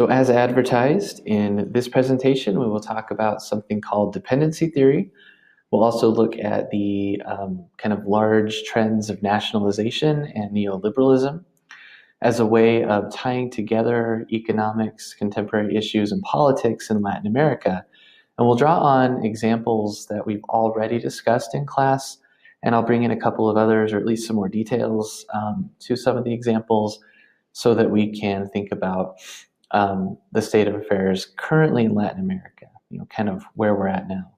So as advertised, in this presentation, we will talk about something called dependency theory. We'll also look at the kind of large trends of nationalization and neoliberalism as a way of tying together economics, contemporary issues, and politics in Latin America. And we'll draw on examples that we've already discussed in class, and I'll bring in a couple of others, or at least some more details to some of the examples so that we can think about the state of affairs currently in Latin America, kind of where we're at now.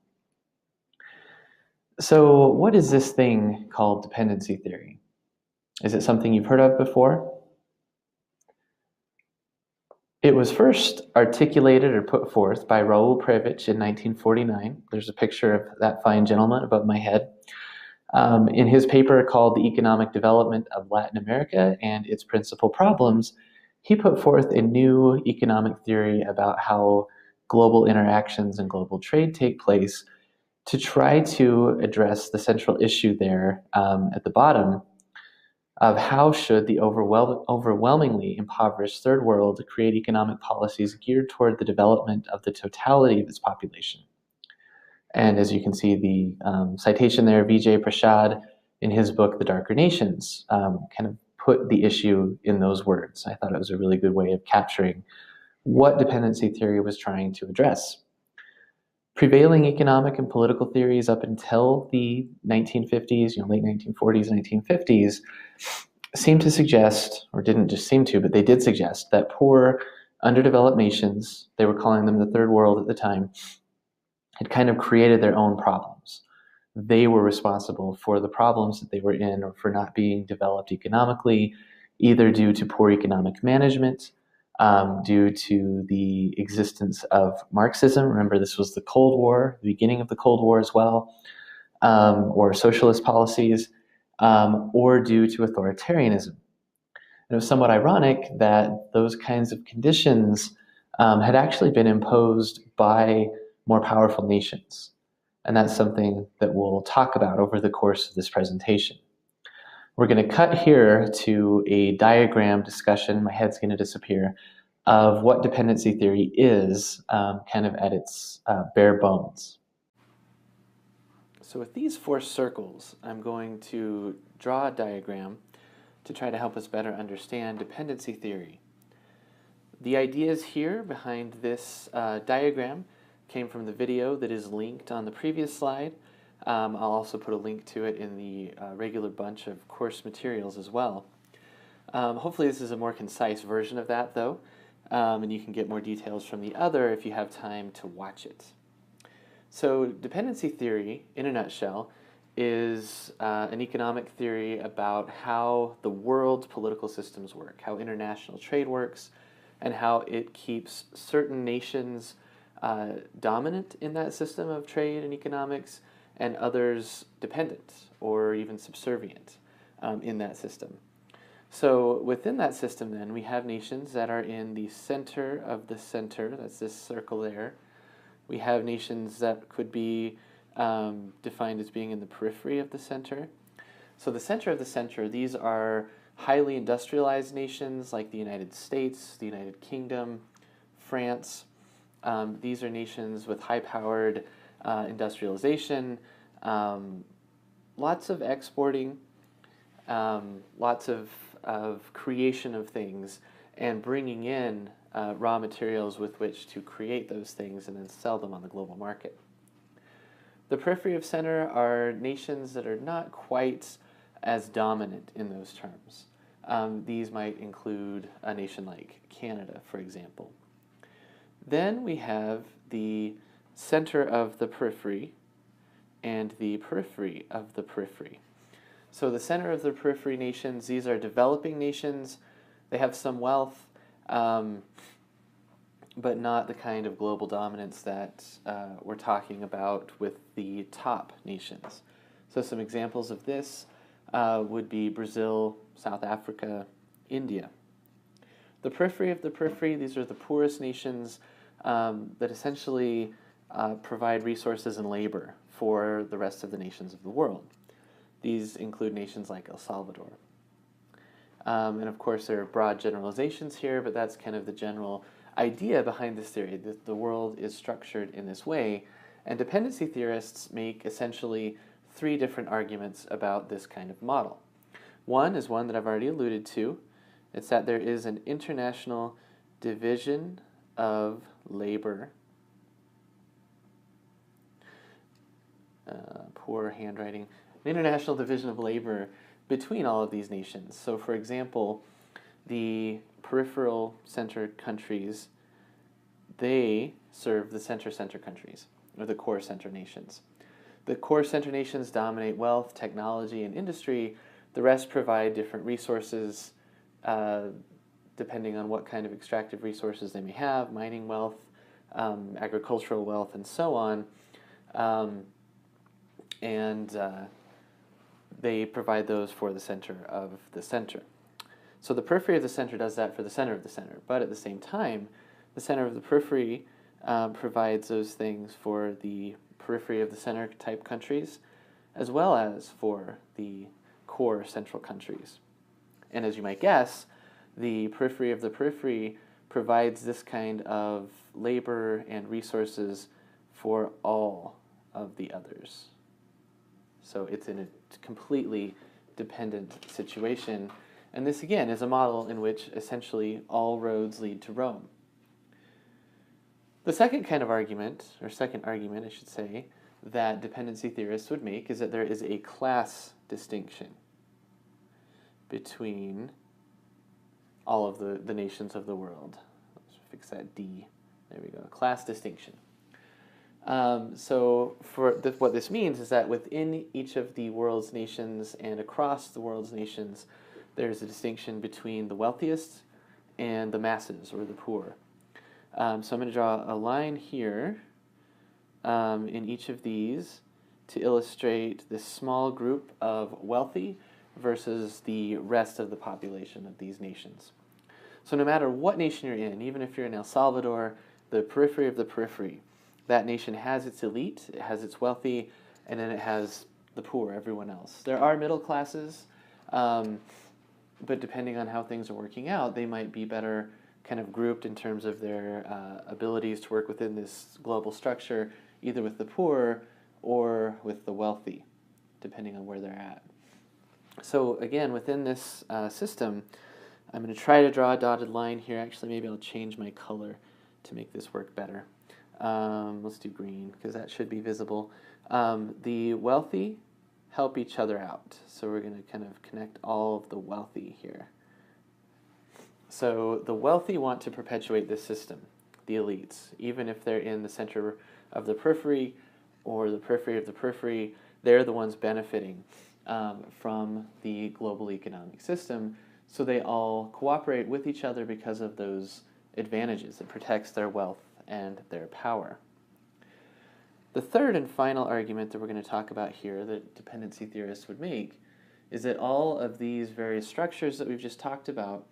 So what is this thing called dependency theory? Is it something you've heard of before? It was first articulated or put forth by Raul Prebisch in 1949. There's a picture of that fine gentleman above my head. In his paper called The Economic Development of Latin America and Its Principal Problems, he put forth a new economic theory about how global interactions and global trade take place to try to address the central issue there at the bottom of how should the overwhelmingly impoverished third world create economic policies geared toward the development of the totality of its population. And as you can see, the citation there, Vijay Prashad, in his book, The Darker Nations, kind of put the issue in those words. I thought it was a really good way of capturing what dependency theory was trying to address. Prevailing economic and political theories up until the 1950s, late 1940s, 1950s, seem to suggest, or didn't just seem to, but they did suggest that poor, underdeveloped nations, they were calling them the third world at the time, had kind of created their own problems. They were responsible for the problems that they were in or for not being developed economically, either due to poor economic management, due to the existence of Marxism. Remember, this was the Cold War, the beginning of the Cold War as well, or socialist policies, or due to authoritarianism. And it was somewhat ironic that those kinds of conditions had actually been imposed by more powerful nations. And that's something that we'll talk about over the course of this presentation. We're going to cut here to a diagram discussion, my head's going to disappear, of what dependency theory is, kind of at its bare bones. So with these four circles, I'm going to draw a diagram to try to help us better understand dependency theory. The ideas here behind this diagram came from the video that is linked on the previous slide. I'll also put a link to it in the regular bunch of course materials as well. Hopefully this is a more concise version of that though, and you can get more details from the other if you have time to watch it. So dependency theory, in a nutshell, is an economic theory about how the world's political systems work, how international trade works, and how it keeps certain nations dominant in that system of trade and economics, and others dependent or even subservient in that system. So within that system then, we have nations that are in the center of the center, that's this circle there. We have nations that could be defined as being in the periphery of the center. So the center of the center, these are highly industrialized nations like the United States, the United Kingdom, France. These are nations with high-powered industrialization, lots of exporting, lots of creation of things, and bringing in raw materials with which to create those things and then sell them on the global market. The periphery of center are nations that are not quite as dominant in those terms. These might include a nation like Canada, for example. Then we have the center of the periphery and the periphery of the periphery. So the center of the periphery nations, these are developing nations. They have some wealth, but not the kind of global dominance that we're talking about with the top nations. So some examples of this would be Brazil, South Africa, India. The periphery of the periphery, these are the poorest nations that essentially provide resources and labor for the rest of the nations of the world. These include nations like El Salvador. And of course there are broad generalizations here, but that's kind of the general idea behind this theory, that the world is structured in this way, and dependency theorists make essentially three different arguments about this kind of model. One is one that I've already alluded to. It's that there is an international division of labor. Poor handwriting. An international division of labor between all of these nations. So, for example, the peripheral center countries, they serve the center countries, or the core center nations. The core center nations dominate wealth, technology, and industry. The rest provide different resources depending on what kind of extractive resources they may have, mining wealth, agricultural wealth, and so on. They provide those for the center of the center. So the periphery of the center does that for the center of the center, but at the same time, the center of the periphery provides those things for the periphery of the center type countries, as well as for the core central countries. And as you might guess, the periphery of the periphery provides this kind of labor and resources for all of the others. So it's in a completely dependent situation. And this, again, is a model in which essentially all roads lead to Rome. The second kind of argument, or second argument, I should say, that dependency theorists would make is that there is a class distinction between all of the nations of the world. Let's fix that D. There we go. Class distinction. So what this means is that within each of the world's nations and across the world's nations, there's a distinction between the wealthiest and the masses, or the poor. So I'm going to draw a line here in each of these to illustrate this small group of wealthy versus the rest of the population of these nations. So no matter what nation you're in, even if you're in El Salvador, the periphery of the periphery, that nation has its elite, it has its wealthy, and then it has the poor, everyone else. There are middle classes, but depending on how things are working out, they might be better kind of grouped in terms of their abilities to work within this global structure, either with the poor or with the wealthy, depending on where they're at. So again, within this system, I'm going to try to draw a dotted line here. Actually, maybe I'll change my color to make this work better. Let's do green, because that should be visible. The wealthy help each other out. So we're going to kind of connect all of the wealthy here. So the wealthy want to perpetuate this system, the elites. Even if they're in the center of the periphery or the periphery of the periphery, they're the ones benefiting from the global economic system. So they all cooperate with each other because of those advantages. It protects their wealth and their power. The third and final argument that we're going to talk about here that dependency theorists would make is that all of these various structures that we've just talked about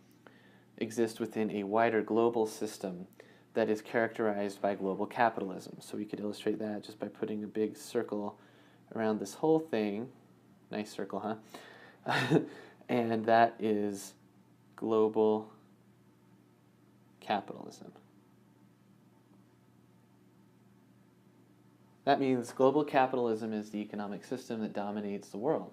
exist within a wider global system that is characterized by global capitalism. So we could illustrate that just by putting a big circle around this whole thing. Nice circle, huh? And that is global capitalism. That means global capitalism is the economic system that dominates the world.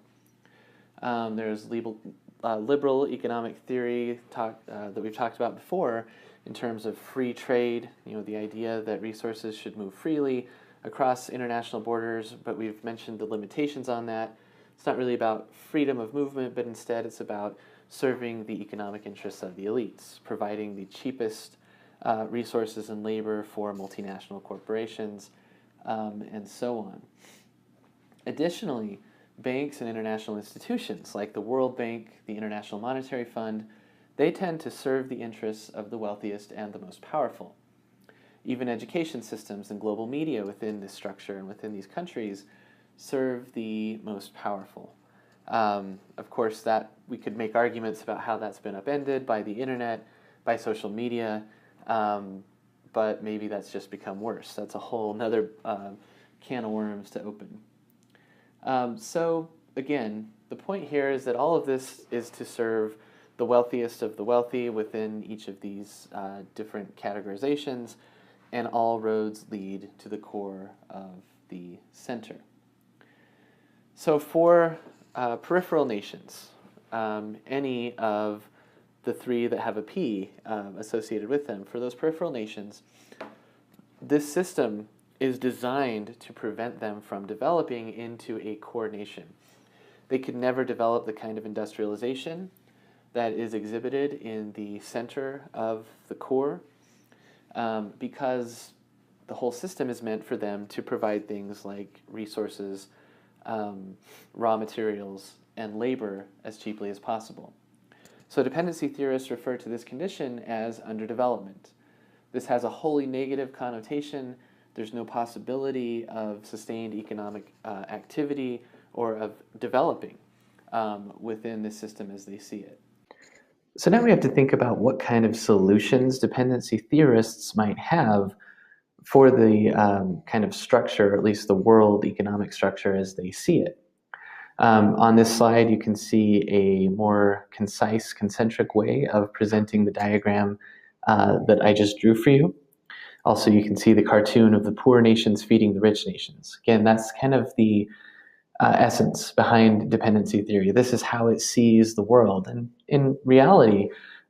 There's liberal economic theory that we've talked about before in terms of free trade, the idea that resources should move freely across international borders, but we've mentioned the limitations on that. It's not really about freedom of movement, but instead it's about serving the economic interests of the elites, providing the cheapest resources and labor for multinational corporations, and so on. Additionally, banks and international institutions like the World Bank, the International Monetary Fund, they tend to serve the interests of the wealthiest and the most powerful. Even education systems and global media within this structure and within these countries serve the most powerful. Of course, that we could make arguments about how that's been upended by the internet, by social media, but maybe that's just become worse. That's a whole nother can of worms to open. So again, the point here is that all of this is to serve the wealthiest of the wealthy within each of these different categorizations, and all roads lead to the core of the center. So for peripheral nations, any of the three that have a P associated with them, for those peripheral nations, this system is designed to prevent them from developing into a core nation. They could never develop the kind of industrialization that is exhibited in the center of the core because the whole system is meant for them to provide things like resources, raw materials, and labor as cheaply as possible. So dependency theorists refer to this condition as underdevelopment. This has a wholly negative connotation. There's no possibility of sustained economic activity or of developing within the system as they see it. So now we have to think about what kind of solutions dependency theorists might have for the kind of structure, or at least the world economic structure as they see it. On this slide, you can see a more concise, concentric way of presenting the diagram that I just drew for you. Also, you can see the cartoon of the poor nations feeding the rich nations. Again, that's kind of the essence behind dependency theory. This is how it sees the world. And in reality,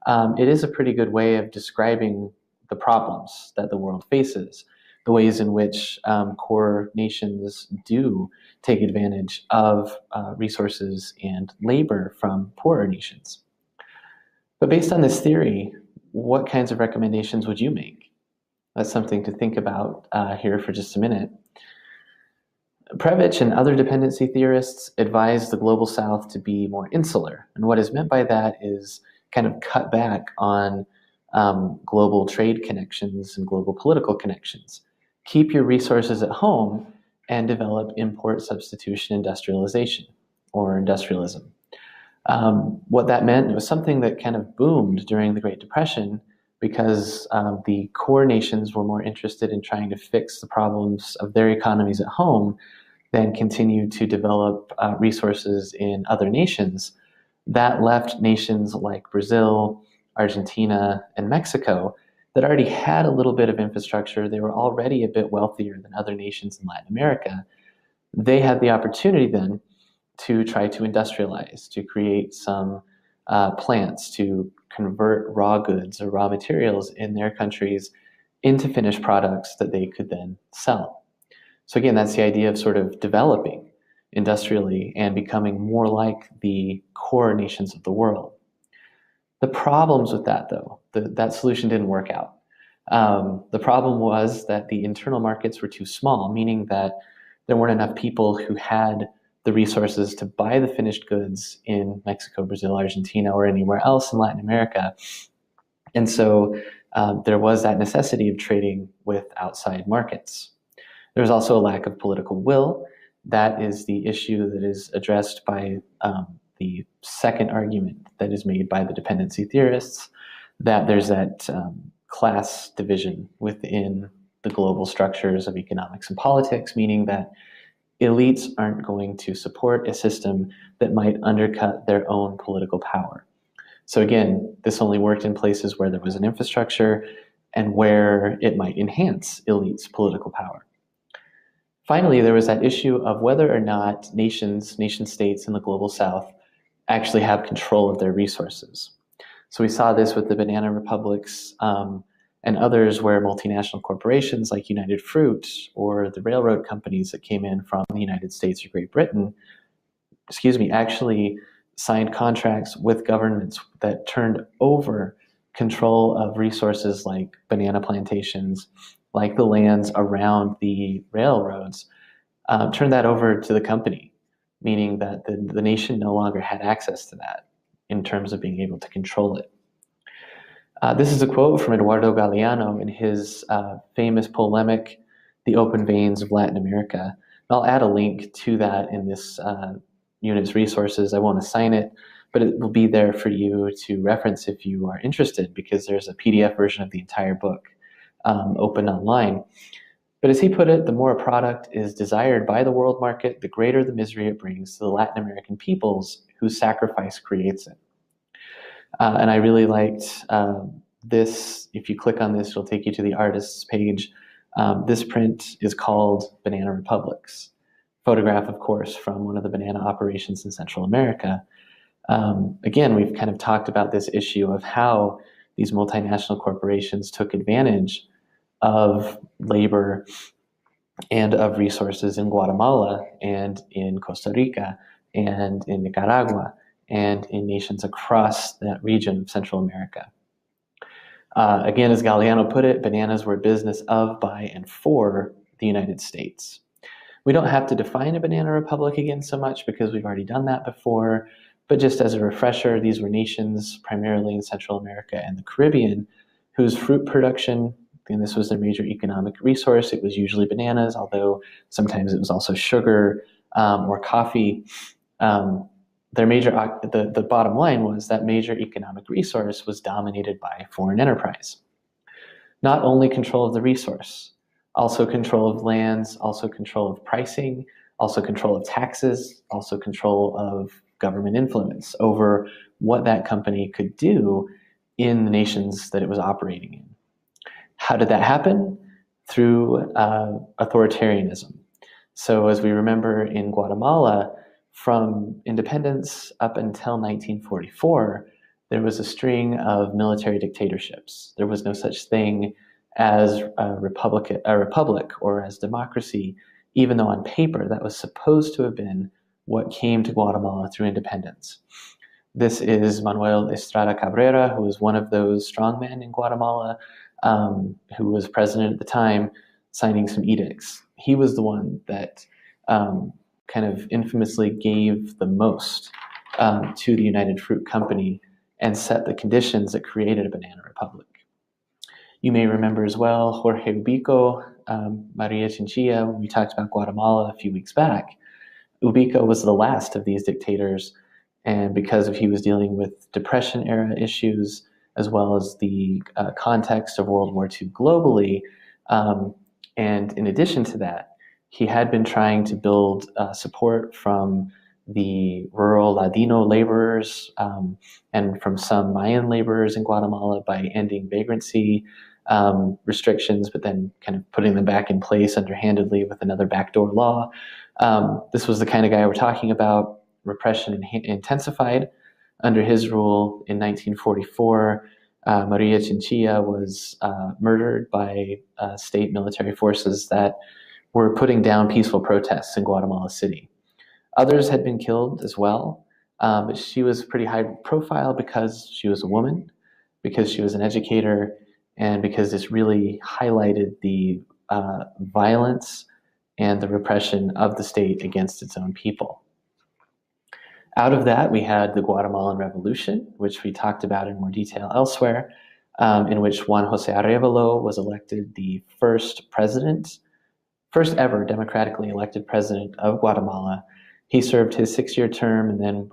it is a pretty good way of describing the problems that the world faces, the ways in which core nations do take advantage of resources and labor from poorer nations. But based on this theory, what kinds of recommendations would you make? That's something to think about here for just a minute. Previch and other dependency theorists advise the Global South to be more insular. And what is meant by that is kind of cut back on global trade connections and global political connections. Keep your resources at home and develop import substitution industrialization, or industrialism. What that meant, it was something that kind of boomed during the Great Depression because the core nations were more interested in trying to fix the problems of their economies at home than continue to develop resources in other nations. That left nations like Brazil, Argentina, and Mexico that already had a little bit of infrastructure. They were already a bit wealthier than other nations in Latin America. They had the opportunity then to try to industrialize, to create some plants, to convert raw goods or raw materials in their countries into finished products that they could then sell. So again, that's the idea of sort of developing industrially and becoming more like the core nations of the world. The problems with that, though, that solution didn't work out. The problem was that the internal markets were too small, meaning that there weren't enough people who had the resources to buy the finished goods in Mexico, Brazil, Argentina, or anywhere else in Latin America. And so there was that necessity of trading with outside markets. There was also a lack of political will. That is the issue that is addressed by the second argument that is made by the dependency theorists, that there's that class division within the global structures of economics and politics, meaning that elites aren't going to support a system that might undercut their own political power. So again, this only worked in places where there was an infrastructure and where it might enhance elites' political power. Finally, there was that issue of whether or not nation states in the global south actually have control of their resources. So we saw this with the banana republics and others where multinational corporations like United Fruit or the railroad companies that came in from the United States or Great Britain, actually signed contracts with governments that turned over control of resources like banana plantations, like the lands around the railroads, turned that over to the company, meaning that the nation no longer had access to that in terms of being able to control it. This is a quote from Eduardo Galeano in his famous polemic, The Open Veins of Latin America. And I'll add a link to that in this unit's resources. I won't assign it, but it will be there for you to reference if you are interested, because there's a PDF version of the entire book open online. But as he put it, the more a product is desired by the world market, the greater the misery it brings to the Latin American peoples whose sacrifice creates it. And I really liked this. If you click on this, it'll take you to the artist's page. This print is called Banana Republics. Photograph, of course, from one of the banana operations in Central America. Again, we've kind of talked about this issue of how these multinational corporations took advantage of labor and of resources in Guatemala and in Costa Rica and in Nicaragua and in nations across that region of Central America. Again, as Galeano put it, bananas were a business of, by, and for the United States. We don't have to define a banana republic again so much because we've already done that before, but just as a refresher, these were nations primarily in Central America and the Caribbean whose fruit production, and this was their major economic resource, it was usually bananas, although sometimes it was also sugar or coffee. The bottom line was that major economic resource was dominated by foreign enterprise. Not only control of the resource, also control of lands, also control of pricing, also control of taxes, also control of government influence over what that company could do in the nations that it was operating in. How did that happen? Through authoritarianism. So as we remember in Guatemala, from independence up until 1944, there was a string of military dictatorships. There was no such thing as a republic or as democracy, even though on paper that was supposed to have been what came to Guatemala through independence. This is Manuel Estrada Cabrera, who was one of those strongmen in Guatemala, who was president at the time, signing some edicts. He was the one that kind of infamously gave the most to the United Fruit Company and set the conditions that created a banana republic. You may remember as well Jorge Ubico, Maria Chinchilla, when we talked about Guatemala a few weeks back. Ubico was the last of these dictators, and because he was dealing with Depression-era issues, as well as the context of World War II globally, and in addition to that, he had been trying to build support from the rural Ladino laborers and from some Mayan laborers in Guatemala by ending vagrancy restrictions, but then kind of putting them back in place underhandedly with another backdoor law. This was the kind of guy we're talking about. Repression intensified under his rule in 1944. Maria Chinchilla was murdered by state military forces that were putting down peaceful protests in Guatemala City. Others had been killed as well, but she was pretty high profile because she was a woman, because she was an educator, and because this really highlighted the violence and the repression of the state against its own people. Out of that, we had the Guatemalan Revolution, which we talked about in more detail elsewhere, in which Juan José Arévalo was elected the first ever democratically elected president of Guatemala. He served his 6-year term, and then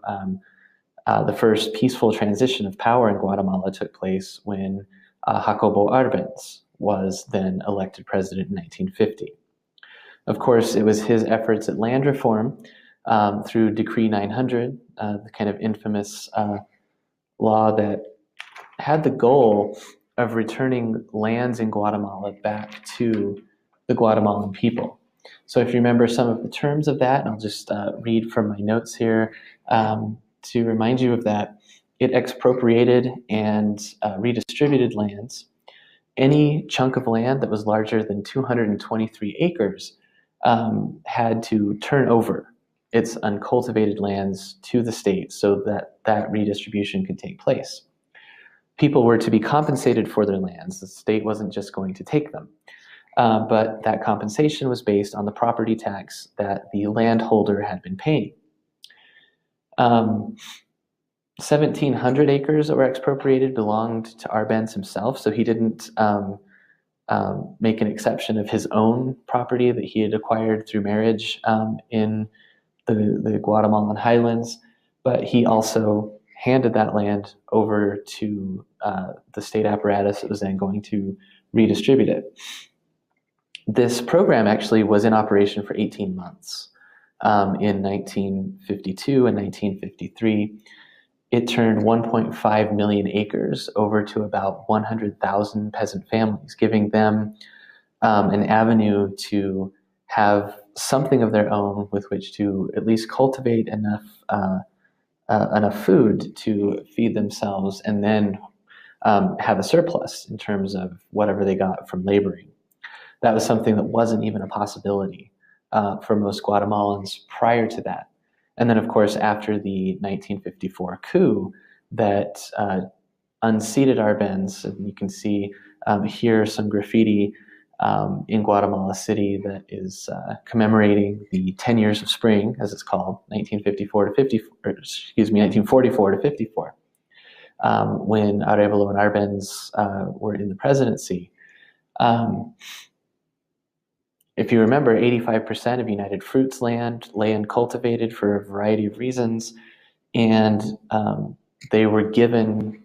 the first peaceful transition of power in Guatemala took place when Jacobo Arbenz was then elected president in 1950. Of course, it was his efforts at land reform through Decree 900, the kind of infamous law that had the goal of returning lands in Guatemala back to the Guatemalan people. So if you remember some of the terms of that, and I'll just read from my notes here to remind you of that, it expropriated and redistributed lands. Any chunk of land that was larger than 223 acres had to turn over its uncultivated lands to the state so that that redistribution could take place. People were to be compensated for their lands. The state wasn't just going to take them. But that compensation was based on the property tax that the landholder had been paying. 1,700 acres that were expropriated belonged to Arbenz himself, so he didn't make an exception of his own property that he had acquired through marriage in the Guatemalan highlands, but he also handed that land over to the state apparatus that was then going to redistribute it. This program actually was in operation for 18 months in 1952 and 1953. it turned 1.5 million acres over to about 100,000 peasant families, giving them an avenue to have something of their own with which to at least cultivate enough food to feed themselves, and then have a surplus in terms of whatever they got from laboring. That was something that wasn't even a possibility for most Guatemalans prior to that. And then, of course, after the 1954 coup that unseated Arbenz, and you can see here some graffiti in Guatemala City that is commemorating the 10 years of spring, as it's called, 1954 to 54, excuse me, 1944 to 54, when Arevalo and Arbenz were in the presidency. If you remember, 85% of United Fruit's land cultivated for a variety of reasons, and they were given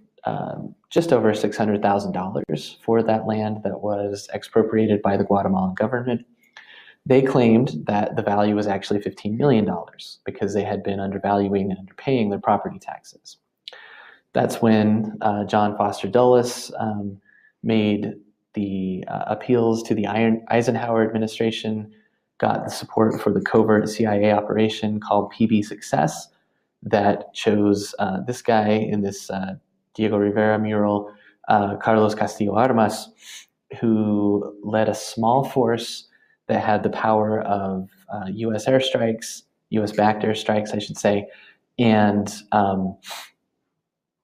just over $600,000 for that land that was expropriated by the Guatemalan government. They claimed that the value was actually $15 million because they had been undervaluing and underpaying their property taxes. That's when John Foster Dulles made the appeals to the Eisenhower administration, got the support for the covert CIA operation called PB Success that chose this guy in this Diego Rivera mural, Carlos Castillo Armas, who led a small force that had the power of U.S. airstrikes, U.S.-backed airstrikes, I should say, and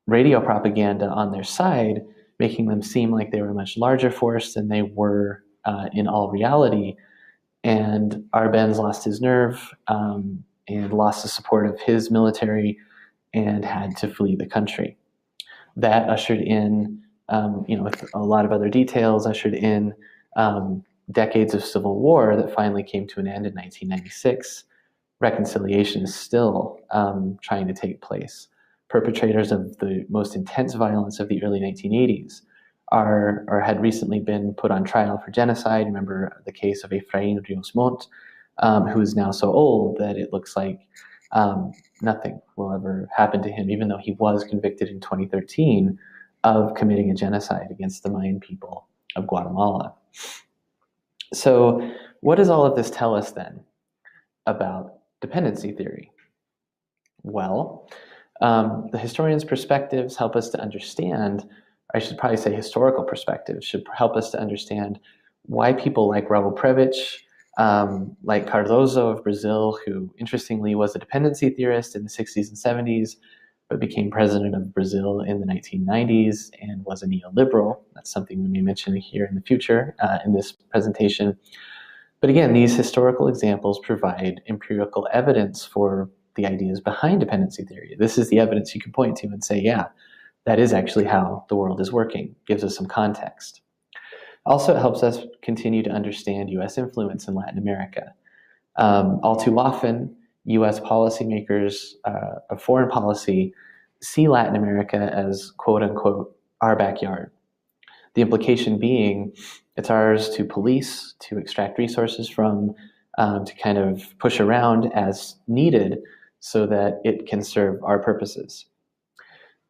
radio propaganda on their side, making them seem like they were a much larger force than they were in all reality. And Arbenz lost his nerve and lost the support of his military and had to flee the country. That ushered in, with a lot of other details, ushered in decades of civil war that finally came to an end in 1996. Reconciliation is still trying to take place. Perpetrators of the most intense violence of the early 1980s had recently been put on trial for genocide. Remember the case of Efrain Rios Montt, who is now so old that it looks like nothing will ever happen to him, even though he was convicted in 2013 of committing a genocide against the Mayan people of Guatemala. So what does all of this tell us then about dependency theory? Well, the historian's perspectives help us to understand, I should probably say historical perspectives, should help us to understand why people like Raul Prebisch, like Cardoso of Brazil, who interestingly was a dependency theorist in the 60s and 70s, but became president of Brazil in the 1990s and was a neoliberal. That's something we may mention here in the future in this presentation. But again, these historical examples provide empirical evidence for the ideas behind dependency theory. This is the evidence you can point to and say, yeah, that is actually how the world is working. Gives us some context. Also, it helps us continue to understand U.S. influence in Latin America. All too often, U.S. policymakers of foreign policy see Latin America as, quote unquote, our backyard. The implication being it's ours to police, to extract resources from, to kind of push around as needed so that it can serve our purposes.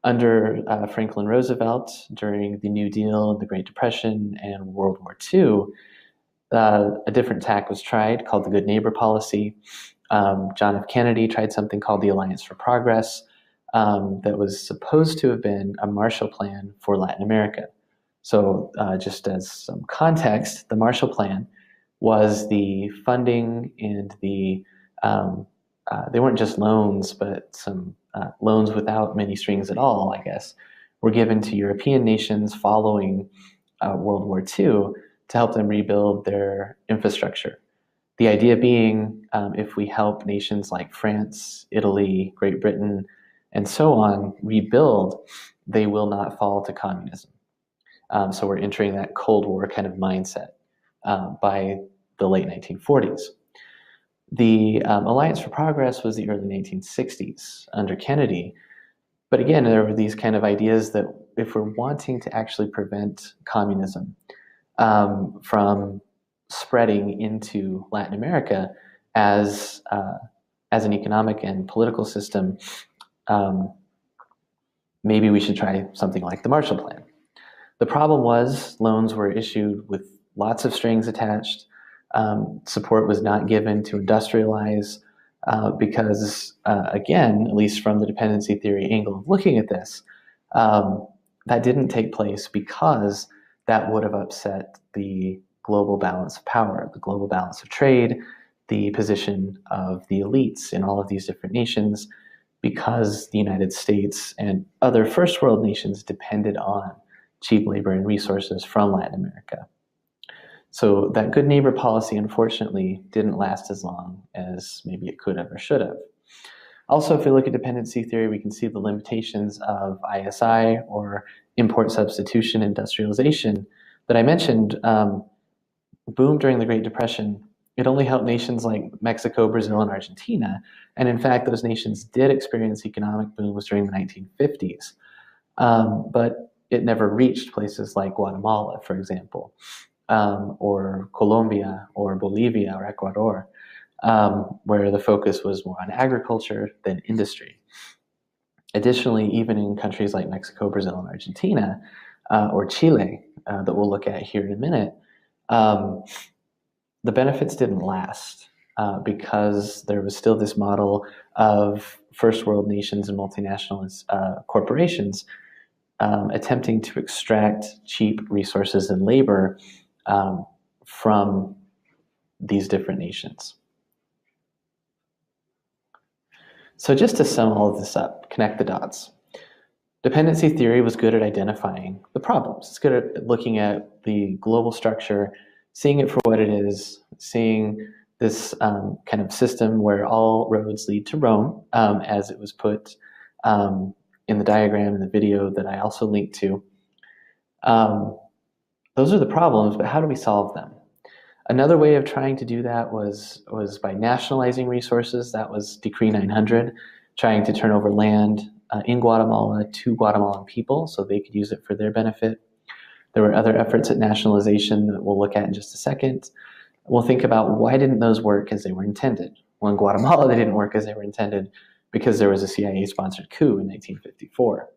Under Franklin Roosevelt, during the New Deal, the Great Depression, and World War II, a different tack was tried called the Good Neighbor Policy. John F. Kennedy tried something called the Alliance for Progress that was supposed to have been a Marshall Plan for Latin America. So just as some context, the Marshall Plan was the funding and the they weren't just loans, but some loans without many strings at all, I guess, were given to European nations following World War II to help them rebuild their infrastructure. The idea being, if we help nations like France, Italy, Great Britain, and so on rebuild, they will not fall to communism. So we're entering that Cold War kind of mindset by the late 1940s. The Alliance for Progress was the early 1960s under Kennedy. But again, there were these kind of ideas that if we're wanting to actually prevent communism from spreading into Latin America as an economic and political system, maybe we should try something like the Marshall Plan. The problem was loans were issued with lots of strings attached. Support was not given to industrialize because, again, at least from the dependency theory angle of looking at this, that didn't take place because that would have upset the global balance of power, the global balance of trade, the position of the elites in all of these different nations, because the United States and other first world nations depended on cheap labor and resources from Latin America. So that good neighbor policy, unfortunately, didn't last as long as maybe it could have or should have. Also, if we look at dependency theory, we can see the limitations of ISI, or import substitution industrialization, that I mentioned boomed during the Great Depression. It only helped nations like Mexico, Brazil, and Argentina. And in fact, those nations did experience economic booms during the 1950s. But it never reached places like Guatemala, for example, or Colombia, or Bolivia, or Ecuador, where the focus was more on agriculture than industry. Additionally, even in countries like Mexico, Brazil, and Argentina, or Chile, that we'll look at here in a minute, the benefits didn't last because there was still this model of first world nations and multinational corporations attempting to extract cheap resources and labor from these different nations. So just to sum all of this up, connect the dots. Dependency theory was good at identifying the problems. It's good at looking at the global structure, seeing it for what it is, seeing this kind of system where all roads lead to Rome, as it was put in the diagram in the video that I also linked to. Those are the problems, but how do we solve them? Another way of trying to do that was by nationalizing resources. That was Decree 900, trying to turn over land in Guatemala to Guatemalan people so they could use it for their benefit. There were other efforts at nationalization that we'll look at in just a second. We'll think about why didn't those work as they were intended? Well, in Guatemala, they didn't work as they were intended because there was a CIA-sponsored coup in 1954,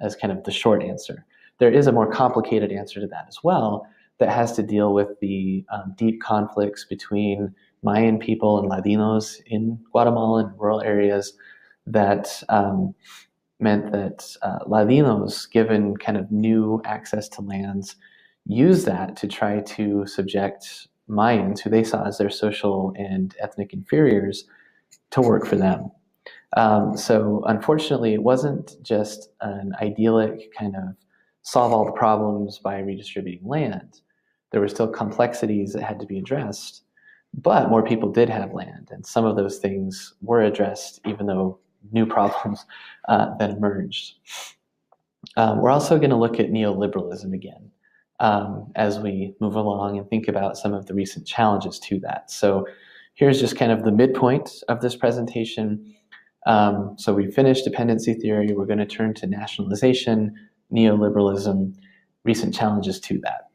as kind of the short answer. There is a more complicated answer to that as well that has to deal with the deep conflicts between Mayan people and Ladinos in Guatemala and rural areas that meant that Ladinos, given kind of new access to lands, used that to try to subject Mayans, who they saw as their social and ethnic inferiors, to work for them. So unfortunately, it wasn't just an idyllic kind of solve all the problems by redistributing land. There were still complexities that had to be addressed, but more people did have land, and some of those things were addressed, even though new problems then emerged. We're also going to look at neoliberalism again as we move along and think about some of the recent challenges to that. So here's just kind of the midpoint of this presentation. So we finished dependency theory. We're going to turn to nationalization, neoliberalism, recent challenges to that.